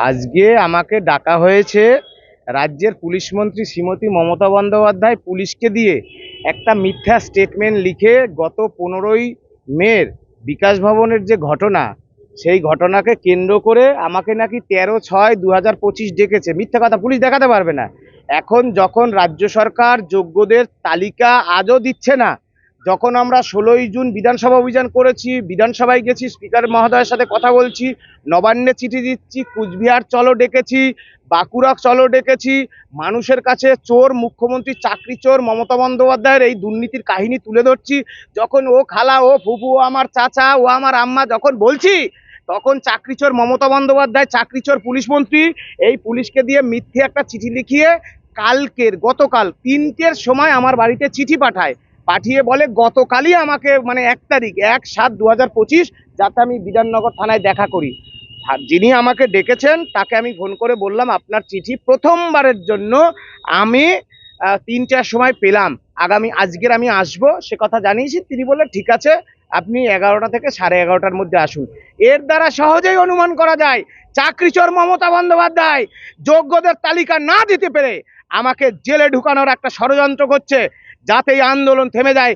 আজকে আমাকে ডাকা হয়েছে রাজ্যের পুলিশ মন্ত্রী শ্রীমতী মমতা বন্দ্যোপাধ্যায় পুলিশকে দিয়ে একটা মিথ্যা স্টেটমেন্ট লিখে গত 15ই মের বিকাশ ভবনের যে ঘটনা, সেই ঘটনাকে কেন্দ্র করে আমাকে নাকি 13/6/2025 ডেকেছে। মিথ্যা কথা, পুলিশ দেখাতে পারবে না। এখন যখন রাজ্য সরকার যোগ্যদের তালিকা আজও দিচ্ছে না, যখন আমরা 16ই জুন বিধানসভা অভিযান করেছি, বিধানসভায় গেছি, স্পিকার মহোদয়ের সাথে কথা বলছি, নবান্নে চিঠি দিচ্ছি, কুচবিহার চলো ডেকেছি, বাঁকুড়া চলো ডেকেছি, মানুষের কাছে চোর মুখ্যমন্ত্রী চাকরি চোর মমতা বন্দ্যোপাধ্যায়ের এই দুর্নীতির কাহিনী তুলে ধরছি। যখন ও খালা, ও ফুফু, ও আমার চাচা, ও আমার আম্মা যখন বলছি, তখন চাকরি চোর মমতা বন্দ্যোপাধ্যায়, চাকরি চোর পুলিশ মন্ত্রী এই পুলিশকে দিয়ে মিথ্যে একটা চিঠি লিখিয়ে গতকাল 3টের সময় আমার বাড়িতে চিঠি পাঠিয়ে বলে গতকালই আমাকে, মানে 1 তারিখ 1/7/2025, যাতে আমি বিধাননগর থানায় দেখা করি। আর যিনি আমাকে ডেকেছেন তাকে আমি ফোন করে বললাম, আপনার চিঠি প্রথমবারের জন্য আমি 3টার সময় পেলাম, আজকের আমি আসবো সে কথা জানিয়েছি। তিনি বললেন ঠিক আছে, আপনি 11টা থেকে 11:30টার মধ্যে আসুন। এর দ্বারা সহজেই অনুমান করা যায় চাকরিচোর মমতা বন্দ্যোপাধ্যায় যোগ্যদের তালিকা না দিতে পেরে আমাকে জেলে ঢুকানোর একটা ষড়যন্ত্র করছে, যাতে এই আন্দোলন থেমে যায়।